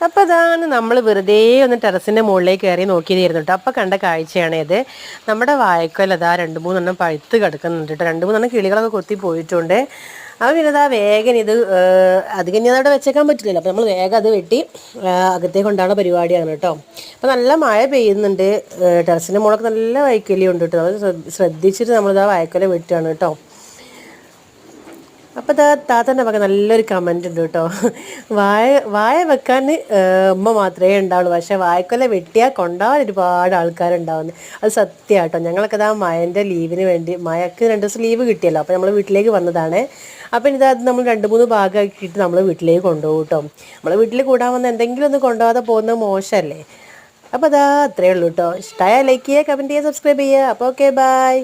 അപ്പോൾ അതാണ് നമ്മൾ വെറുതെ ഒന്ന് ടെറസിൻ്റെ മുകളിലേക്ക് കയറി നോക്കിയതായിരുന്നു കേട്ടോ. അപ്പോൾ കണ്ട കാഴ്ചയാണ് ഇത്. നമ്മുടെ വാഴക്കൊല അതാ 2-3 പഴുത്ത് കിടക്കുന്നുണ്ട് കേട്ടോ. 2-3 കിളികളൊക്കെ കൊത്തി പോയിട്ടുണ്ട്. അപ്പോൾ പിന്നെ ഇതാ വേഗം ഇത് അധികം ഇനി അതവിടെ വെച്ചേക്കാൻ പറ്റില്ലല്ലോ. അപ്പോൾ നമ്മൾ വേഗം അത് വെട്ടി അകത്തേക്ക് കൊണ്ടാണ് പരിപാടിയാണ് കേട്ടോ. അപ്പോൾ നല്ല മഴ പെയ്യുന്നുണ്ട്. ടെറസിൻ്റെ മുകളൊക്കെ നല്ല വൈക്കലിയുണ്ട് കേട്ടോ. അത് ശ്രദ്ധിച്ചിട്ട് നമ്മളിതാ വാഴക്കൊല വെട്ടുകയാണ് കേട്ടോ. അപ്പോൾ താത്തൻ്റെ മകൻ നല്ലൊരു കമൻ്റ് ഉണ്ട് കേട്ടോ. വാഴ വെക്കാൻ ഉമ്മ മാത്രമേ ഉണ്ടാവുള്ളൂ, പക്ഷേ വാഴക്കൊല വെട്ടിയാൽ കൊണ്ടുപോകാൻ ഒരുപാട് ആൾക്കാരുണ്ടാവുന്നു. അത് സത്യമാണ് കേട്ടോ. ഞങ്ങളൊക്കെ ഇതാ മഴൻ്റെ ലീവിന് വേണ്ടി, മഴക്ക് 2 ദിവസം ലീവ് കിട്ടിയല്ലോ, അപ്പോൾ നമ്മൾ വീട്ടിലേക്ക് വന്നതാണ്. അപ്പം ഇത് നമ്മൾ 2-3 ഭാഗമാക്കിയിട്ട് നമ്മൾ വീട്ടിലേക്ക് കൊണ്ടുപോകും കേട്ടോ. നമ്മൾ വീട്ടിൽ കൂടാൻ വന്ന് എന്തെങ്കിലും ഒന്ന് കൊണ്ടുപോകാതെ പോകുന്നത് മോശമല്ലേ. അപ്പോൾ അത്രയേ ഉള്ളൂ കേട്ടോ. ഇഷ്ടമായാൽ ലൈക്ക് ചെയ്യുക, കമൻറ്റ് ചെയ്യുക, സബ്സ്ക്രൈബ് ചെയ്യുക. അപ്പോൾ ഓക്കെ, ബൈ.